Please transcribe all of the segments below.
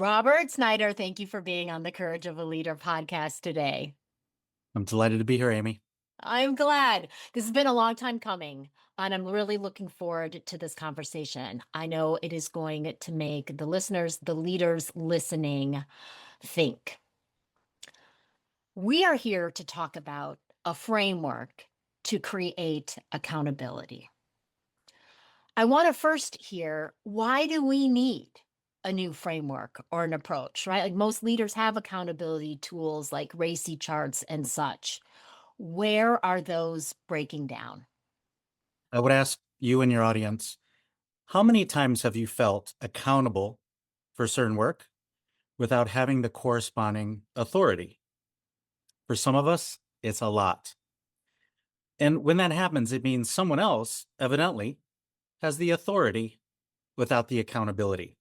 Robert Snyder, thank you for being on the Courage of a Leader podcast today. I'm delighted to be here, Amy. I'm glad. This has been a long time coming, and I'm really looking forward to this conversation. I know it is going to make the listeners, the leaders listening, think. We are here to talk about a framework to create accountability. I want to first hear, why do we need a new framework or an approach, right? Like most leaders have accountability tools like RACI charts and such. Where are those breaking down? I would ask you and your audience, how many times have you felt accountable for certain work without having the corresponding authority? For some of us, it's a lot. And when that happens, it means someone else, evidently, has the authority without the accountability.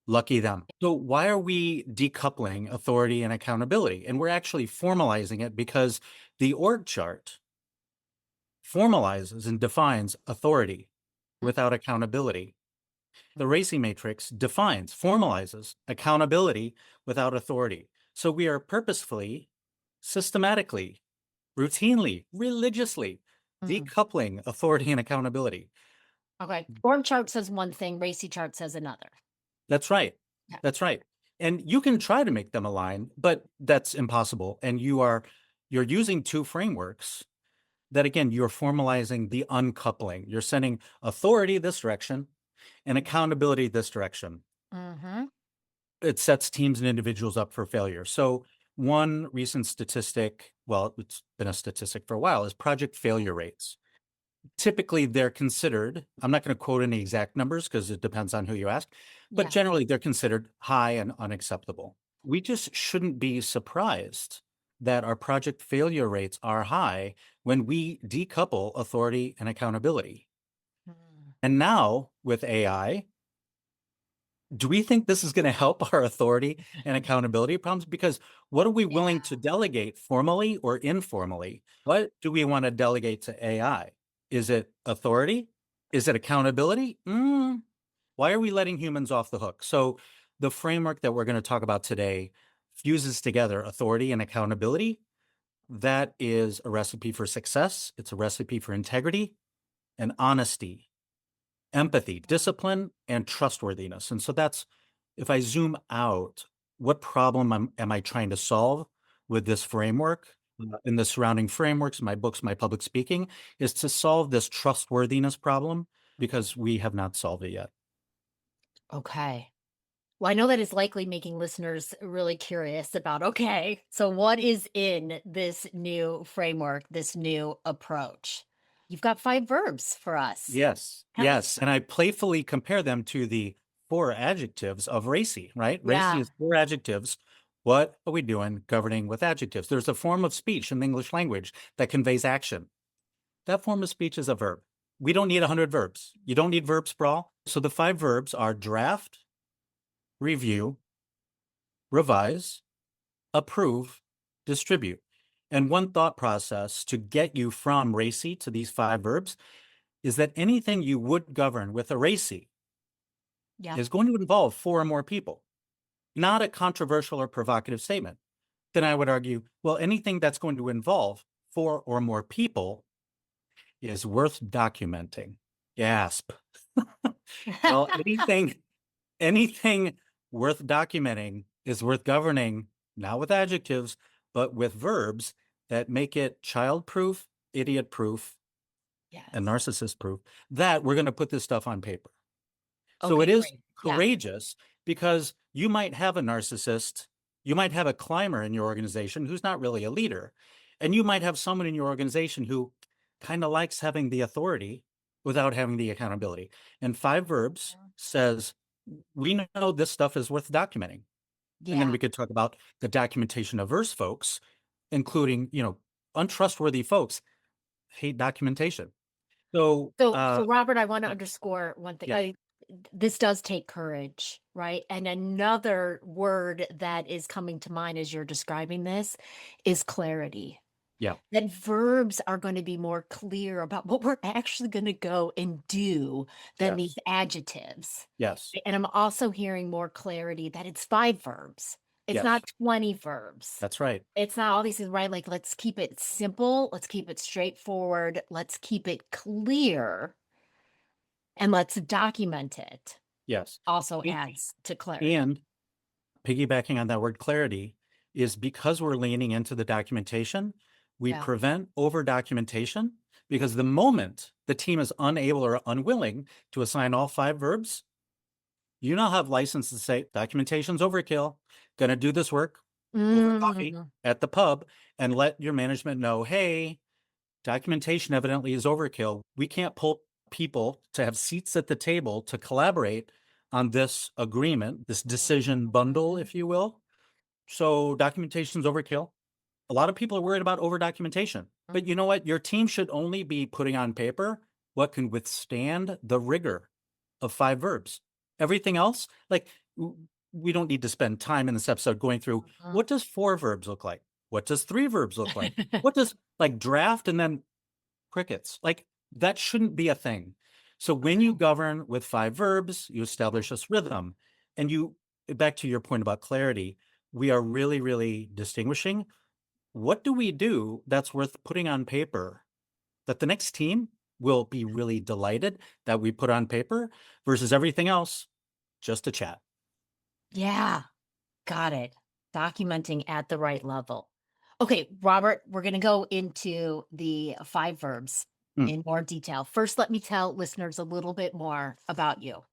Lucky them. So, why are we decoupling authority and accountability? And we're actually formalizing it because the org chart formalizes and defines authority without accountability. The RACI matrix defines, formalizes accountability without authority. So we are purposefully, systematically, routinely, religiously Mhm. decoupling authority and accountability. Okay. Org chart says one thing, RACI chart says another. That's right. Yeah. That's right. And you can try to make them align, but that's impossible. And you're using two frameworks that, again, you're formalizing the uncoupling. You're sending authority this direction and accountability this direction. Mm-hmm. It sets teams and individuals up for failure. So one recent statistic, well, it's been a statistic for a while, is project failure rates. Typically, they're considered, I'm not going to quote any exact numbers because it depends on who you ask, but Yeah. generally they're considered high and unacceptable. We just shouldn't be surprised that our project failure rates are high when we decouple authority and accountability. Mm. And now with AI, do we think this is going to help our authority and accountability problems? Because what are we willing to delegate formally or informally? What do we want to delegate to AI? Is it authority? Is it accountability? Why are we letting humans off the hook? So the framework that we're going to talk about today fuses together authority and accountability. That is a recipe for success. It's a recipe for integrity and honesty, empathy, discipline, and trustworthiness. And so that's, if I zoom out, what problem am I trying to solve with this framework in the surrounding frameworks, my books, my public speaking, is to solve this trustworthiness problem because we have not solved it yet. Okay. Well, I know that is likely making listeners really curious about, okay, so what is in this new framework, this new approach? You've got five verbs for us. Yes, Tell- yes. And I playfully compare them to the four adjectives of RACI, right? RACI Yeah. is four adjectives. What are we doing governing with adjectives? There's a form of speech in the English language that conveys action. That form of speech is a verb. We don't need 100 verbs. You don't need verb sprawl. So the five verbs are draft, review, revise, approve, distribute. And one thought process to get you from RACI to these five verbs is that anything you would govern with a RACI Yeah. is going to involve four or more people, not a controversial or provocative statement. Then I would argue, well, anything that's going to involve four or more people is worth documenting. Gasp. Well, anything worth documenting is worth governing, not with adjectives, but with verbs that make it child-proof, idiot-proof, and Yes. narcissist-proof, that we're going to put this stuff on paper. So it Okay, is great. Yeah. courageous because you might have a narcissist, you might have a climber in your organization who's not really a leader, and you might have someone in your organization who kind of likes having the authority without having the accountability. And Five Verbs says, we know this stuff is worth documenting. And then Yeah. we could talk about the documentation averse folks, including, untrustworthy folks hate documentation. So, So Robert, I want to underscore one thing. yeah, This does take courage, right? And another word that is coming to mind as you're describing this is clarity. Yeah. that verbs are going to be more clear about what we're actually going to go and do than Yes. these adjectives. Yes. And I'm also hearing more clarity that it's 5 verbs. It's Yes. not 20 verbs. That's right. It's not all these things, right? Like, let's keep it simple. Let's keep it straightforward. Let's keep it clear and let's document it. Yes. Also A- adds to clarity. And piggybacking on that word clarity is because we're leaning into the documentation, we Yeah. prevent over documentation because the moment the team is unable or unwilling to assign all 5 verbs, you now have license to say documentation's overkill, gonna do this work over coffee Mhm. at the pub and let your management know, hey, documentation evidently is overkill. We can't pull people to have seats at the table to collaborate on this agreement, this decision bundle, if you will. So documentation's overkill. A lot of people are worried about over documentation. But you know what? Your team should only be putting on paper what can withstand the rigor of 5 verbs. Everything else, like we don't need to spend time in this episode going through Mhm. what does 4 verbs look like? What does 3 verbs look like? What does like draft and then crickets? Like that shouldn't be a thing. So when you govern with 5 verbs, you establish this rhythm. And you, back to your point about clarity, we are really, really distinguishing what do we do that's worth putting on paper that the next team will be really delighted that we put on paper versus everything else, just a chat. Yeah, got it. Documenting at the right level. Okay, Robert, we're going to go into the 5 verbs Mm. in more detail. First, let me tell listeners a little bit more about you.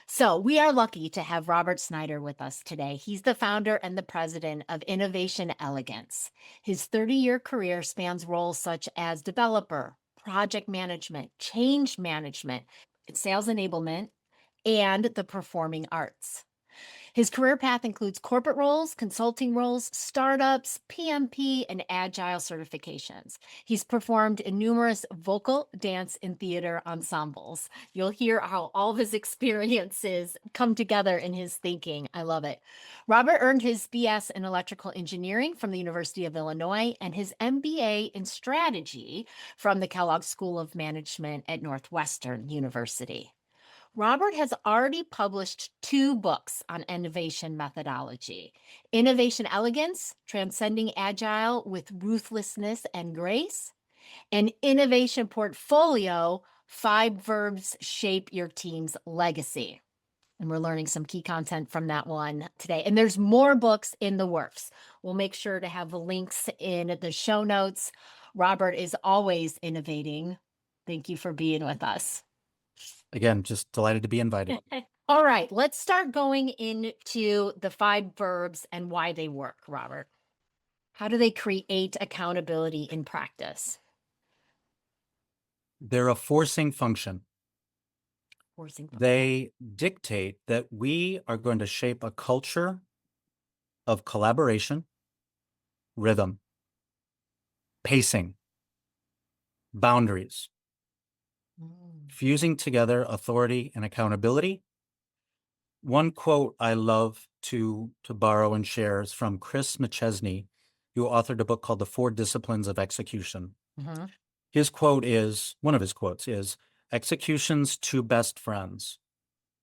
So, we are lucky to have Robert Snyder with us today. He's the founder and the president of Innovation Elegance. His 30-year career spans roles such as developer, project management, change management, sales enablement, and the performing arts. His career path includes corporate roles, consulting roles, startups, PMP, and agile certifications. He's performed in numerous vocal, dance, and theater ensembles. You'll hear how all of his experiences come together in his thinking. I love it. Robert earned his BS in electrical engineering from the University of Illinois and his MBA in strategy from the Kellogg School of Management at Northwestern University. Robert has already published 2 books on innovation methodology: Innovation Elegance, Transcending Agile with Ruthlessness and Grace, and Innovation Portfolio, 5 Verbs Shape Your Team's Legacy. And we're learning some key content from that one today. And there's more books in the works. We'll make sure to have the links in the show notes. Robert is always innovating. Thank you for being with us. Again, just delighted to be invited. All right, let's start going into the 5 verbs and why they work, Robert. How do they create accountability in practice? They're a forcing function. Forcing They dictate that we are going to shape a culture of collaboration, rhythm, pacing, boundaries, fusing together authority and accountability. One quote I love to borrow and share is from Chris McChesney, who authored a book called The 4 Disciplines of Execution. Mm-hmm. His quote is, one of his quotes is, execution's 2 best friends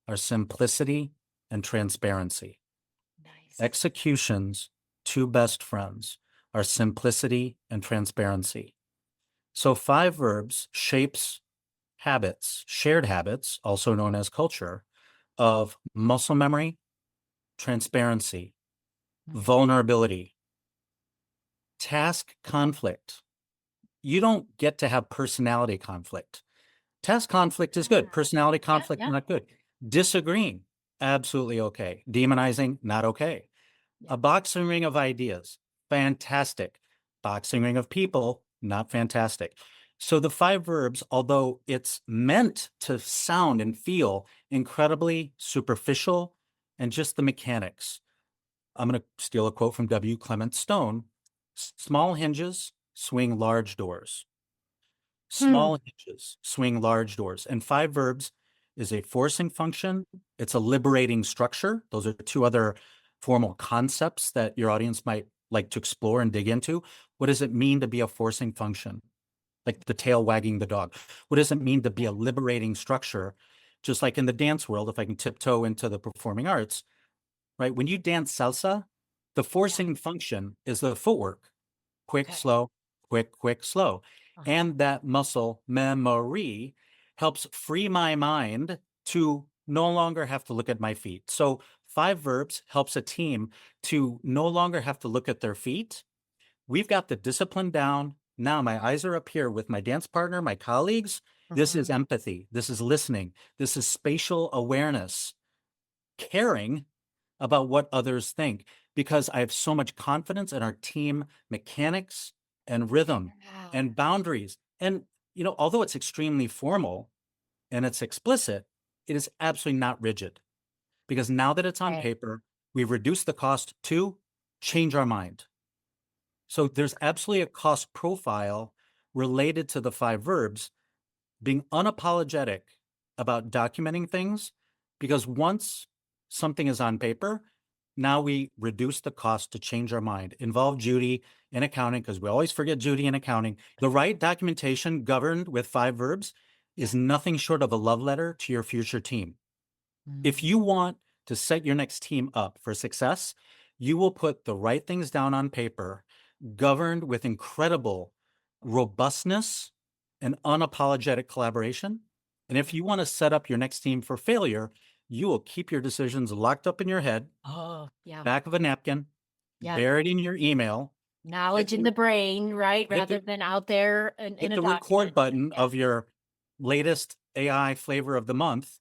are simplicity and transparency. Nice. Execution's 2 best friends are simplicity and transparency. So 5 verbs shapes habits, shared habits, also known as culture, of muscle memory, transparency, vulnerability, task conflict. You don't get to have personality conflict. Task conflict is good. Personality conflict, Yeah. not good. Disagreeing, absolutely okay. Demonizing, not okay. A boxing ring of ideas, fantastic. Boxing ring of people, not fantastic. So the 5 verbs, although it's meant to sound and feel incredibly superficial and just the mechanics, I'm going to steal a quote from W. Clement Stone. Small hinges swing large doors. Small hinges swing large doors. And 5 verbs is a forcing function. It's a liberating structure. Those are 2 other formal concepts that your audience might like to explore and dig into. What does it mean to be a forcing function? Like the tail wagging the dog. What does it mean to be a liberating structure? Just like in the dance world, if I can tiptoe into the performing arts, right? When you dance salsa, the forcing function is the footwork. Quick, Okay. slow, quick, quick, slow. Uh-huh. And that muscle memory helps free my mind to no longer have to look at my feet. So Five Verbs helps a team to no longer have to look at their feet. We've got the discipline down. Now my eyes are up here with my dance partner, my colleagues. This is empathy. This is listening. This is spatial awareness, caring about what others think, because I have so much confidence in our team mechanics and rhythm Yeah. and boundaries. And, although it's extremely formal and it's explicit, it is absolutely not rigid, because now that it's on Okay. paper, we've reduced the cost to change our mind. So there's absolutely a cost profile related to the Five Verbs, being unapologetic about documenting things, because once something is on paper, now we reduce the cost to change our mind. Involve Judy in accounting, because we always forget Judy in accounting. The right documentation governed with Five Verbs is nothing short of a love letter to your future team. If Mm. you want to set your next team up for success, you will put the right things down on paper, governed with incredible robustness and unapologetic collaboration. And if you want to set up your next team for failure, you will keep your decisions locked up in your head, Oh, yeah. back of a napkin, Yeah. buried in your email. Hit Knowledge in the, the brain, right? hit Rather the, than out there in hit a the record document. button Yeah. of your latest AI flavor of the month.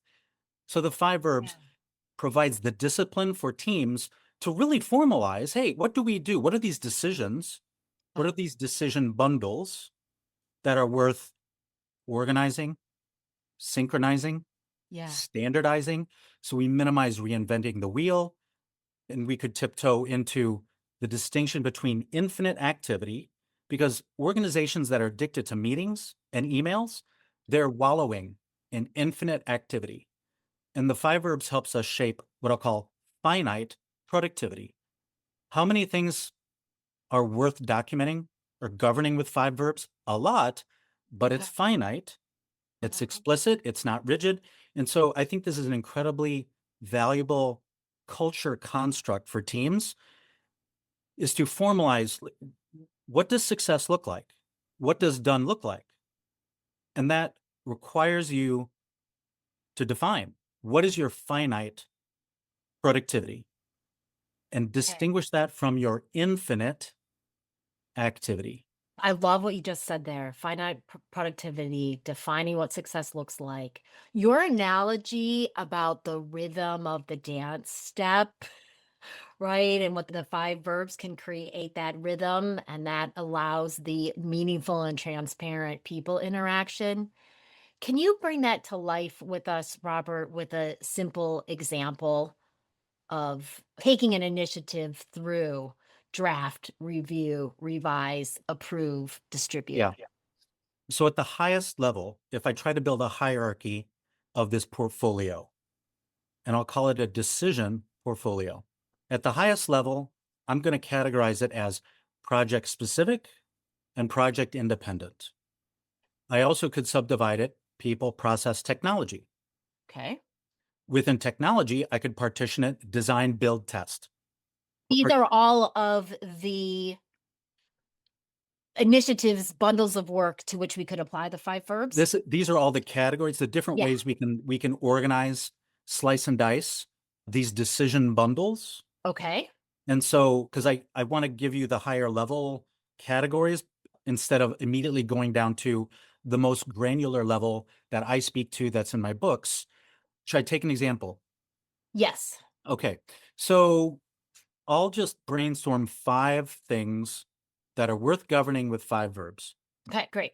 So the Five Verbs Yeah. provides the discipline for teams to really formalize, hey, what do we do? What are these decisions? What are these decision bundles that are worth organizing, synchronizing, Yeah. standardizing? So we minimize reinventing the wheel, and we could tiptoe into the distinction between infinite activity, because organizations that are addicted to meetings and emails, they're wallowing in infinite activity. And the Five Verbs helps us shape what I'll call finite productivity. How many things are worth documenting or governing with Five Verbs? A lot, but Okay. it's finite, it's Uh-huh. explicit, it's not rigid. And so I think this is an incredibly valuable culture construct for teams, is to formalize, what does success look like? What does done look like? And that requires you to define, what is your finite productivity, and Okay. distinguish that from your infinite activity. I love what you just said there. Finite productivity, defining what success looks like. Your analogy about the rhythm of the dance step, right? And what the five verbs can create that rhythm, and that allows the meaningful and transparent people interaction. Can you bring that to life with us, Robert, with a simple example of taking an initiative through draft, review, revise, approve, distribute? Yeah. So at the highest level, if I try to build a hierarchy of this portfolio, and I'll call it a decision portfolio, at the highest level, I'm going to categorize it as project specific and project independent. I also could subdivide it people, process, technology. Okay. Within technology, I could partition it design, build, test. These are all of the initiatives, bundles of work to which we could apply the five verbs? These are all the categories, the different Yeah. ways we can organize, slice and dice these decision bundles. Okay. And so, because I want to give you the higher level categories instead of immediately going down to the most granular level that I speak to that's in my books. Should I take an example? Yes. Okay. So I'll just brainstorm 5 things that are worth governing with Five Verbs. Okay, great.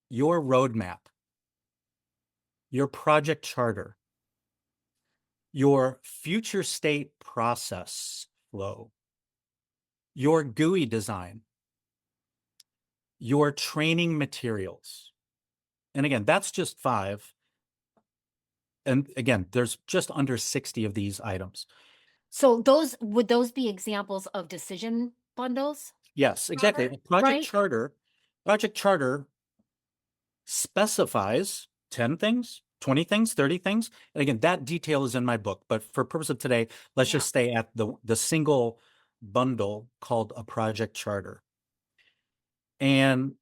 Your roadmap, your project charter, your future state process flow, your GUI design, your training materials. And again, that's just 5. And again, there's just under 60 of these items. So those would those be examples of decision bundles, Yes, exactly. Robert, A project right? charter specifies 10 things, 20 things, 30 things. And again, that detail is in my book, but for purpose of today, let's Yeah. just stay at the single bundle called a project charter. And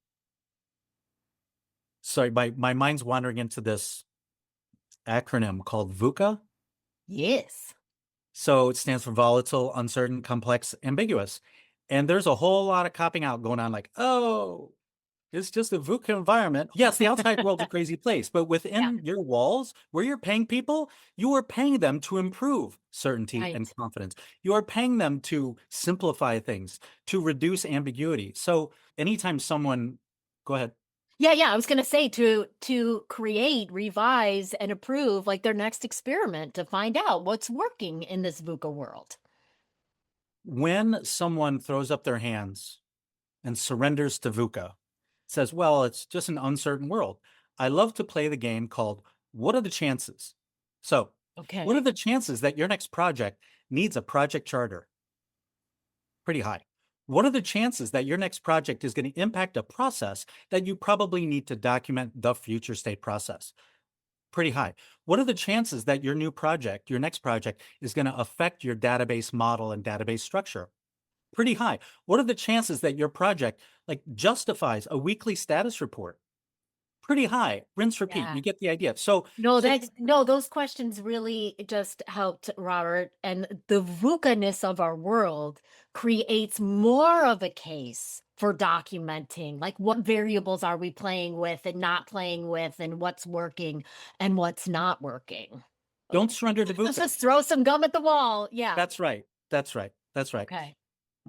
sorry, my mind's wandering into this acronym called VUCA. Yes. So it stands for volatile, uncertain, complex, ambiguous. And there's a whole lot of copping out going on, like, oh, it's just a VUCA environment. Yes, the outside world's a crazy place, but Yeah. within your walls, where you're paying people, you are paying them to improve certainty and Right. confidence. You are paying them to simplify things, to reduce ambiguity. So anytime someone, go ahead. Yeah, yeah. I was gonna say to create, revise, and approve like their next experiment to find out what's working in this VUCA world. When someone throws up their hands and surrenders to VUCA, says, well, it's just an uncertain world. I love to play the game called What Are the Chances? So, what are Okay. the chances that your next project needs a project charter? Pretty high. What are the chances that your next project is going to impact a process that you probably need to document the future state process? Pretty high. What are the chances that your new project, your next project, is going to affect your database model and database structure? Pretty high. What are the chances that your project like justifies a weekly status report? Pretty high. Rinse, repeat. Yeah. You get the idea. So, No, so that's no, those questions really just helped, Robert. And the VUCA-ness of our world creates more of a case for documenting, like what variables are we playing with and not playing with, and what's working and what's not working. don't Okay. surrender to Let's VUCA. just throw some gum at the wall. Yeah. That's right. That's right. That's right. Okay.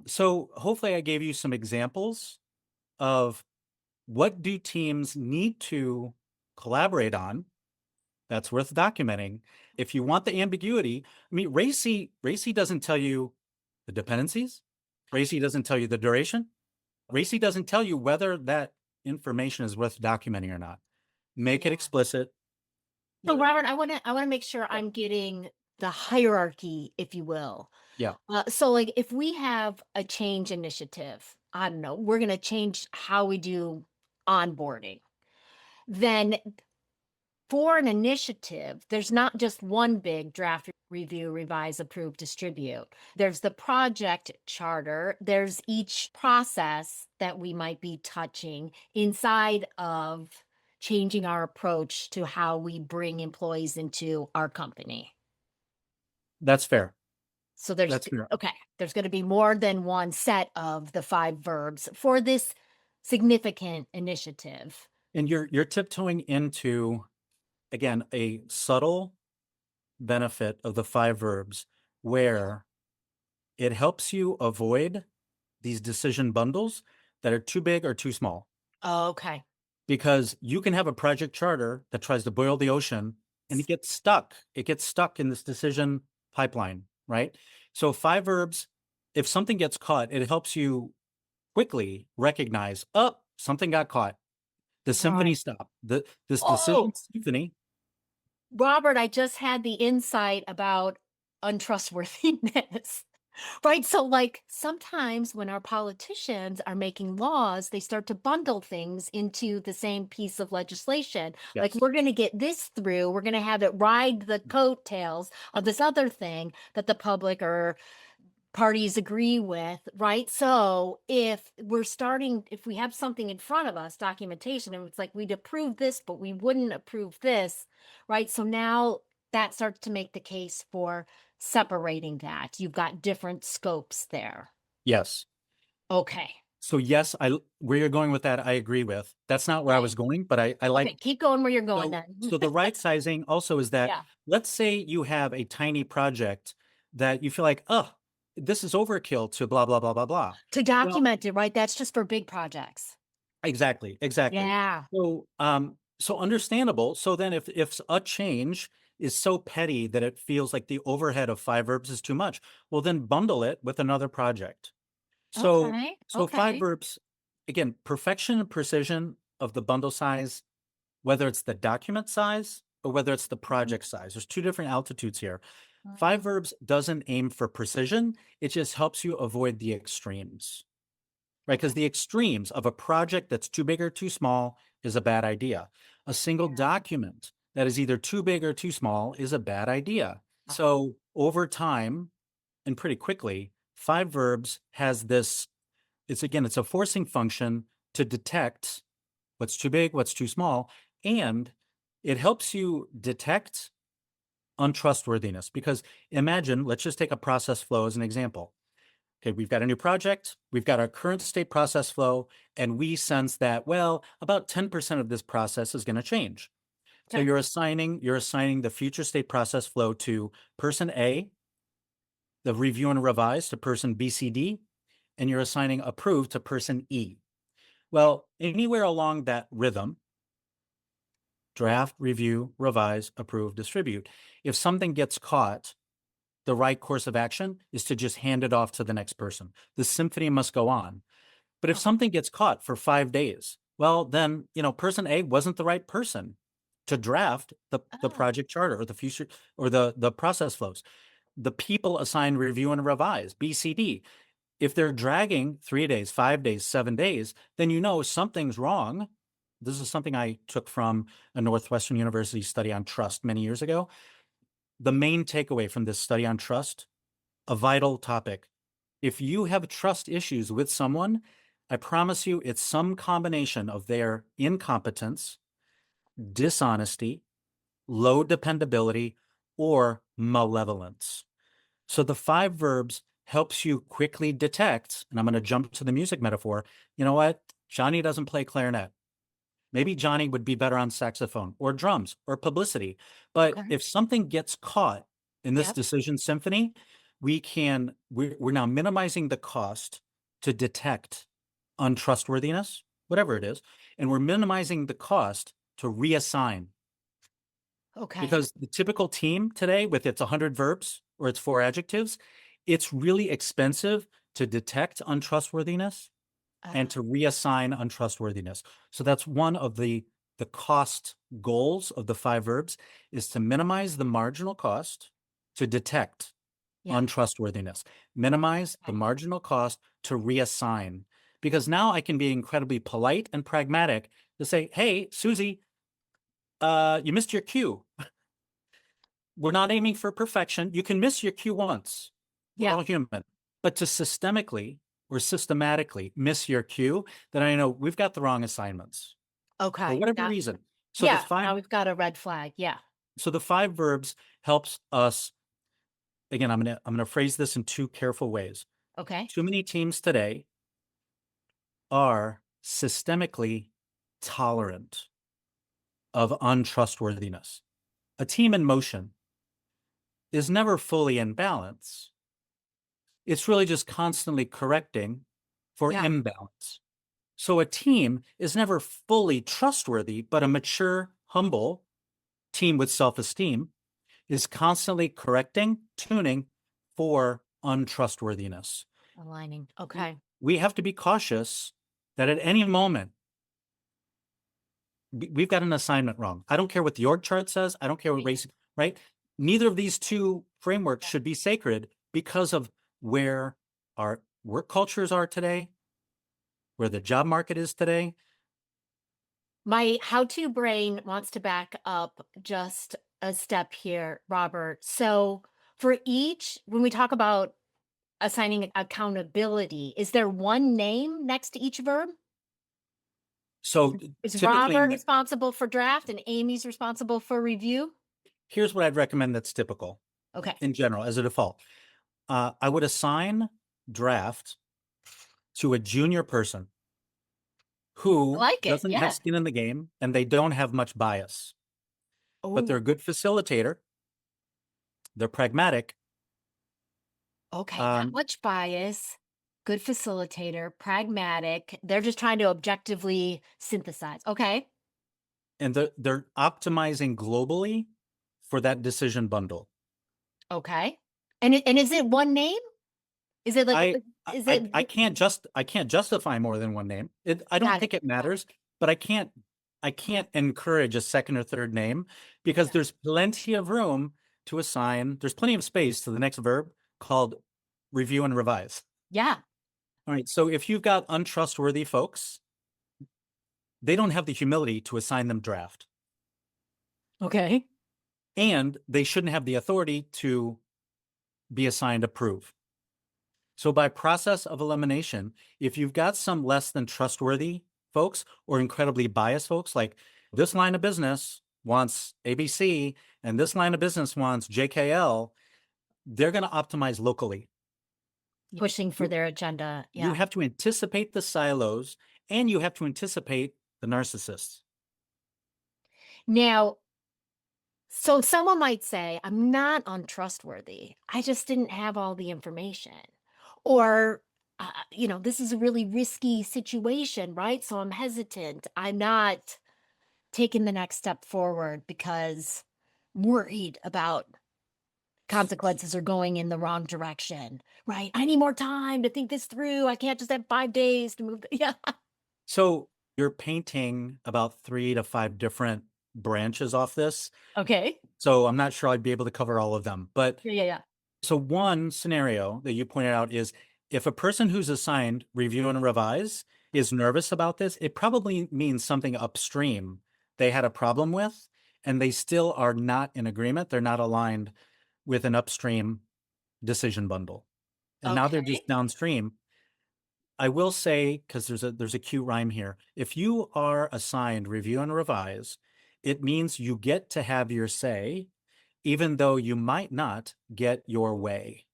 So hopefully I gave you some examples of what do teams need to collaborate on that's worth documenting. If you want the ambiguity, I mean, RACI doesn't tell you the dependencies. RACI doesn't tell you the duration. RACI doesn't tell you whether that information is worth documenting or not. Make it Yeah. explicit. So, Robert, I wanna make sure I'm getting the hierarchy, if you will. Yeah, So, like, if we have a change initiative, I don't know, we're gonna change how we do onboarding. Then, for an initiative, there's not just one big draft, review, revise, approve, distribute. There's the project charter. There's each process that we might be touching inside of changing our approach to how we bring employees into our company. that's fair. So there's That's fair. okay, there's gonna be more than one set of the 5 verbs for this significant initiative. And you're tiptoeing into again a subtle benefit of the five verbs where it helps you avoid these decision bundles that are too big or too small. Oh, okay. Because you can have a project charter that tries to boil the ocean and it gets stuck. It gets stuck in this decision pipeline, right? So, five verbs, if something gets caught, it helps you quickly recognize, oh, something got caught. The symphony Right. stopped. This decision Oh, symphony. Robert, I just had the insight about untrustworthiness. Right? So, like, sometimes when our politicians are making laws, they start to bundle things into the same piece of legislation. Like, Yes. we're going to get this through, we're going to have it ride the coattails of this other thing that the public or parties agree with, right? So if we have something in front of us, documentation, and it's like we'd approve this, but we wouldn't approve this, right? So now that starts to make the case for separating that. You've got different scopes there. Yes. Okay. So yes, where you're going with that, I agree with. That's not where I was Okay. going, but I Okay. like Keep going where you're going so then. so the right sizing also is that Yeah. let's say you have a tiny project that you feel like, oh, this is overkill to blah blah blah blah blah. To Well, document it, right? That's just for big projects. exactly, exactly. Yeah. So understandable. So then if a change is so petty that it feels like the overhead of five verbs is too much, well then bundle it with another project. So Okay. so five Okay. verbs, again, perfection and precision of the bundle size, whether it's the document size or whether it's the Mhm. project size. There's two different altitudes here. Five Verbs doesn't aim for precision. It just helps you avoid the extremes, right? Because Okay. the extremes of a project that's too big or too small is a bad idea. A single document that is either too big or too small is a bad idea. So over time and pretty quickly, Five Verbs has this, it's a forcing function to detect what's too big, what's too small, and it helps you detect untrustworthiness. Because imagine, let's just take a process flow as an example. Okay, we've got a new project, we've got our current state process flow, and we sense that, well, about 10% of this process is going to change. So Okay. you're assigning the future state process flow to person A, the review and revise to person BCD, and you're assigning approve to person E. Well, anywhere along that rhythm, draft, review, revise, approve, distribute, if something gets caught, the right course of action is to just hand it off to the next person. The symphony must go on. But if Okay. something gets caught for 5 days, well, then, person A wasn't the right person to draft the Oh, project charter or the future or the process flows. The people assigned review and revise, BCD. If they're dragging 3 days, 5 days, 7 days, then something's wrong. This is something I took from a Northwestern University study on trust many years ago. The main takeaway from this study on trust, a vital topic. If you have trust issues with someone, I promise you it's some combination of their incompetence, dishonesty, low dependability, or malevolence. So the Five Verbs helps you quickly detect, and I'm going to jump to the music metaphor. You know what? Johnny doesn't play clarinet. Maybe Johnny would be better on saxophone or drums or publicity. But okay. if something gets caught in this Yep. decision symphony, we're now minimizing the cost to detect untrustworthiness, whatever it is, and we're minimizing the cost to reassign. Okay. Because the typical team today with its 100 verbs or its 4 adjectives, it's really expensive to detect untrustworthiness and to reassign untrustworthiness. So that's one of the cost goals of the Five Verbs, is to minimize the marginal cost to detect Yeah. untrustworthiness, minimize the Okay. marginal cost to reassign. Because now I can be incredibly polite and pragmatic to say, hey, Susie, you missed your cue. We're not aiming for perfection. You can miss your cue once. We're Yeah. all human. But to systemically or systematically miss your cue, then I know we've got the wrong assignments for Okay. whatever Yeah. reason. So Yeah. Now we've got a red flag. Yeah. the Five Verbs helps us. Again, I'm gonna phrase this in 2 careful ways. Okay. Too many teams today are systemically tolerant of untrustworthiness. A team in motion is never fully in balance. It's really just constantly correcting for Yeah. imbalance. So a team is never fully trustworthy, but a mature, humble team with self-esteem is constantly correcting, tuning for untrustworthiness. Aligning. Okay. We have to be cautious that at any moment we've got an assignment wrong. I don't care what the org chart says. I don't care what race, right? Neither of these 2 frameworks should be sacred because of where our work cultures are today, where the job market is today. My how-to brain wants to back up just a step here, Robert. So for each, when we talk about assigning accountability, is there one name next to each verb? So Is typically, Robert responsible for draft and Amy's responsible for review? here's what I'd recommend that's typical Okay. in general as a default. I would assign draft to a junior person I who like it. doesn't have Yeah. skin in the game and they don't have much bias, but they're Oh, a good facilitator. They're pragmatic. okay. Not Um, much bias. Good facilitator, pragmatic. They're just trying to objectively synthesize. Okay. and they're optimizing globally for that decision bundle. Okay. And is it one name? Is it like I is it I can't justify more than one name. I don't got it. think it matters, but I can't encourage a second or third name because Yeah. there's plenty of room to assign, there's plenty of space to the next verb called review and revise. Yeah. All right. So if you've got untrustworthy folks, they don't have the humility to assign them draft. Okay. And they shouldn't have the authority to be assigned approve. So by process of elimination, if you've got some less than trustworthy folks or incredibly biased folks, like this line of business wants ABC and this line of business wants JKL, they're going to optimize locally. Pushing for their agenda. You Yeah. have to anticipate the silos and you have to anticipate the narcissists. Now, so someone might say, I'm not untrustworthy. I just didn't have all the information. Or, this is a really risky situation, right? So I'm hesitant. I'm not taking the next step forward because I'm worried about consequences are going in the wrong direction, right? I need more time to think this through. I can't just have 5 days to move. Yeah. So you're painting about 3 to 5 different branches off this. Okay. So I'm not sure I'd be able to cover all of them. But Yeah. Yeah. Yeah. so one scenario that you pointed out is if a person who's assigned review and revise is nervous about this, it probably means something upstream they had a problem with, and they still are not in agreement. They're not aligned with an upstream decision bundle. And now they're just Okay. downstream. I will say, because there's a cute rhyme here. If you are assigned review and revise, it means you get to have your say, even though you might not get your way.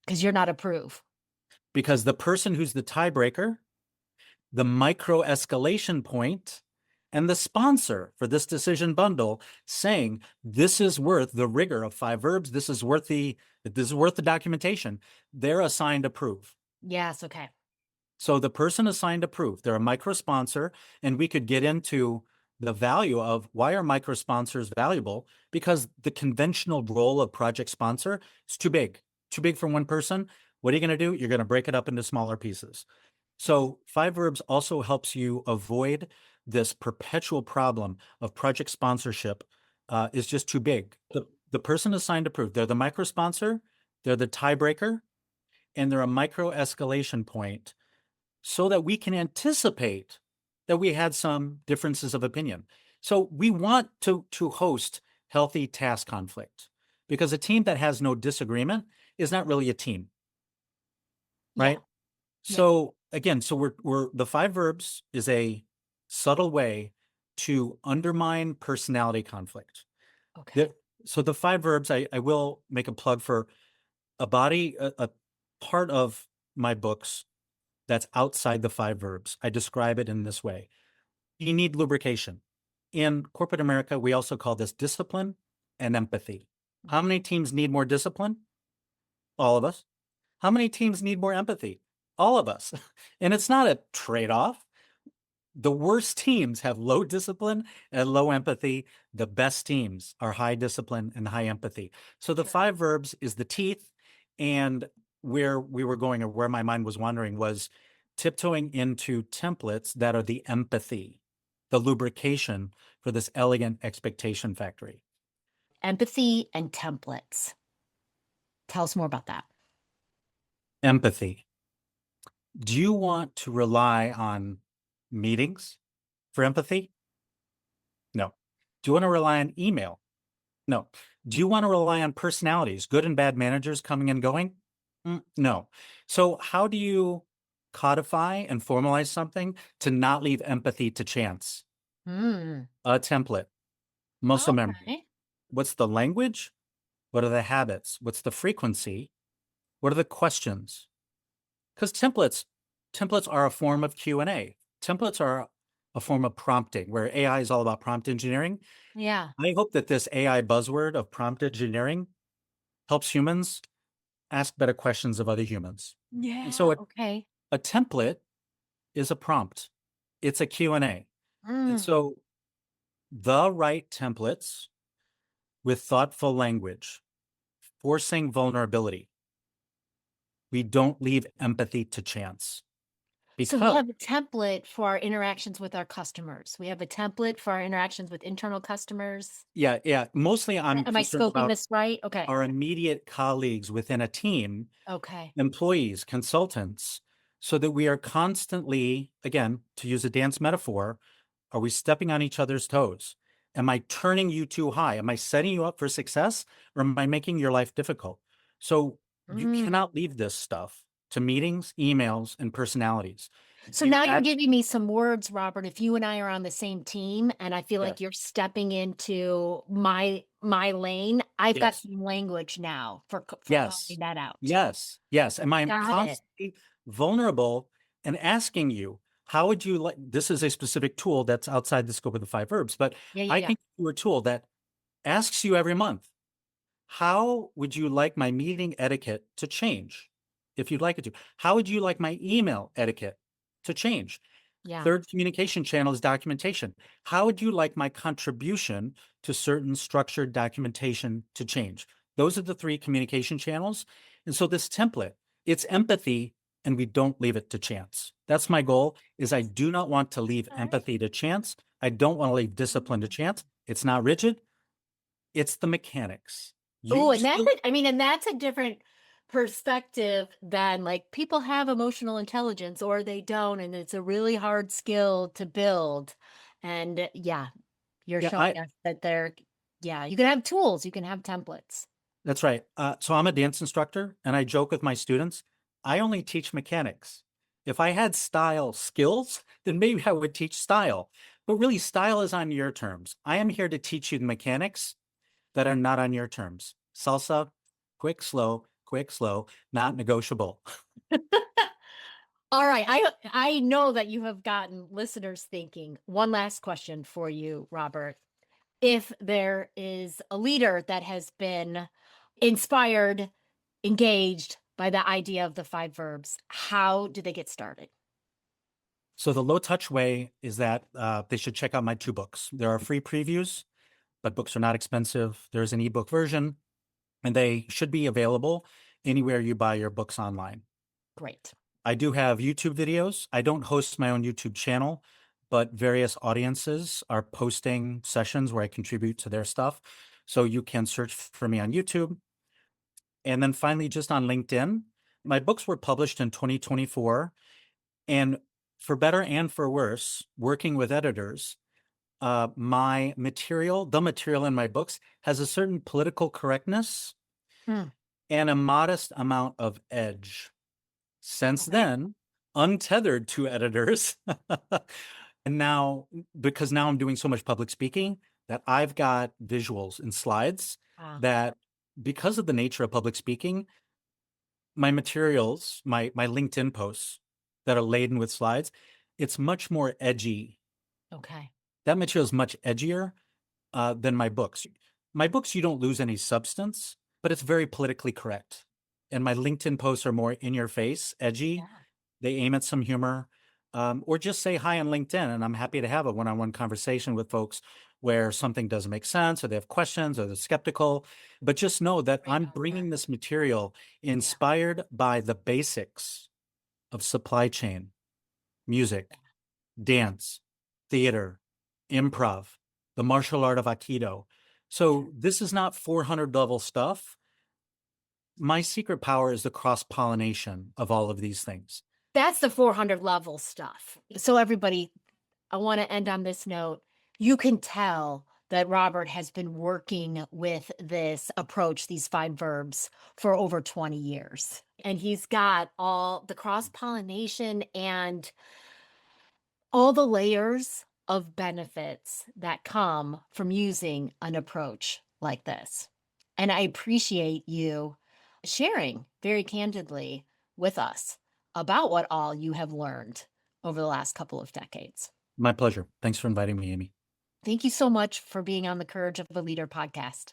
Because you're not approved. Because the person who's the tiebreaker, the micro escalation point, and the sponsor for this decision bundle saying this is worth the rigor of 5 verbs, this is worth the documentation, they're assigned approve. Yes. Okay. So the person assigned approve, they're a micro sponsor, and we could get into the value of why are micro sponsors valuable? Because the conventional role of project sponsor is too big for one person. What are you going to do? You're going to break it up into smaller pieces. So 5 verbs also helps you avoid this perpetual problem of project sponsorship is just too big. The person assigned approved, they're the micro sponsor, they're the tiebreaker, and they're a micro escalation point so that we can anticipate that we had some differences of opinion. So we want to host healthy task conflict because a team that has no disagreement is not really a team, Yeah. right? So again, so we're the 5 verbs is a subtle way to undermine personality conflict. Okay. So the 5 verbs, I will make a plug for a part of my books that's outside the 5 verbs. I describe it in this way. You need lubrication. In corporate America, we also call this discipline and empathy. How many teams need more discipline? All of us. How many teams need more empathy? All of us. And it's not a trade-off. The worst teams have low discipline and low empathy. The best teams are high discipline and high empathy. So the Sure. 5 verbs is the teeth. And where we were going or where my mind was wandering was tiptoeing into templates that are the empathy, the lubrication for this elegant expectation factory. Empathy and templates. Tell us more about that. Empathy. Do you want to rely on meetings for empathy? No. Do you want to rely on email? No. Do you want to rely on personalities, good and bad managers coming and going? No. So how do you codify and formalize something to not leave empathy to chance? Mm. A template, muscle memory. Okay. What's the language? What are the habits? What's the frequency? What are the questions? Because templates are a form of Q&A. Templates are a form of prompting, where AI is all about prompt engineering. Yeah. I hope that this AI buzzword of prompt engineering helps humans ask better questions of other humans. And so Yeah. Okay. a template is a prompt. It's a Q&A. And Mm. so the right templates with thoughtful language, forcing vulnerability. We don't leave empathy to chance. So we because have a template for our interactions with our customers. We have a template for our interactions with internal customers. yeah, mostly I'm Am I concerned scoping about this right? Okay. our immediate colleagues within a team, Okay. employees, consultants, so that we are constantly, again, to use a dance metaphor, are we stepping on each other's toes? Am I turning you too high? Am I setting you up for success, or am I making your life difficult? So you Mm. cannot leave this stuff to meetings, emails, and personalities. So You now you're add, giving me some words, Robert. If you and I are on the same team and I feel like yes, you're stepping into my lane, I've got yes, some language now for calling yes, that out. yes. And I'm Got it. constantly vulnerable and asking you, how would you like, this is a specific tool that's outside the scope of the five verbs, but Yeah, yeah, I yeah. can give you a tool that asks you every month, how would you like my meeting etiquette to change? If you'd like it to. How would you like my email etiquette to change? Yeah. Third communication channel is documentation. How would you like my contribution to certain structured documentation to change? Those are the three communication channels. And so this template, it's empathy, and we don't leave it to chance. That's my goal, is I do not want to leave All right. empathy to chance. I don't want to leave discipline to chance. It's not rigid. It's the mechanics. Oh, You and still, and that's a different perspective than like people have emotional intelligence or they don't, and it's a really hard skill to build. And yeah, you're yeah, showing us that yeah, you can have tools, you can have templates. that's right. So I'm a dance instructor, and I joke with my students, I only teach mechanics. If I had style skills, then maybe I would teach style. But really, style is on your terms. I am here to teach you the mechanics that are not on your terms. Salsa, quick, slow, not negotiable. All right, I know that you have gotten listeners thinking. One last question for you, Robert. If there is a leader that has been inspired, engaged by the idea of the five verbs, how do they get started? So the low touch way is that they should check out my two books. There are free previews, but books are not expensive. There's an ebook version, and they should be available anywhere you buy your books online. Great. I do have YouTube videos. I don't host my own YouTube channel, but various audiences are posting sessions where I contribute to their stuff. So you can search for me on YouTube. And then finally, just on LinkedIn, my books were published in 2024. And for better and for worse, working with editors, my material, the material in my books, has a certain political correctness Hmm. and a modest amount of edge. Since Okay. then, untethered to editors, and now, because now I'm doing so much public speaking, that I've got visuals and slides Wow. that, because of the nature of public speaking, my materials, my LinkedIn posts that are laden with slides, it's much more edgy. Okay. That material is much edgier than my books. My books, you don't lose any substance, but it's very politically correct. And my LinkedIn posts are more in your face, edgy. Yeah. They aim at some humor, or just say hi on LinkedIn. And I'm happy to have a one-on-one conversation with folks where something doesn't make sense, or they have questions, or they're skeptical. But just know that Right I'm on that. bringing this material Yeah. inspired by the basics of supply chain, music, dance, theater, improv, the martial art of Aikido. So this is not 400 level stuff. My secret power is the cross pollination of all of these things. That's the 400 level stuff. So everybody, I want to end on this note. You can tell that Robert has been working with this approach, these five verbs, for over 20 years. And he's got all the cross pollination and all the layers of benefits that come from using an approach like this. And I appreciate you sharing very candidly with us about what all you have learned over the last couple of decades. My pleasure. Thanks for inviting me, Amy. Thank you so much for being on the Courage of a Leader podcast.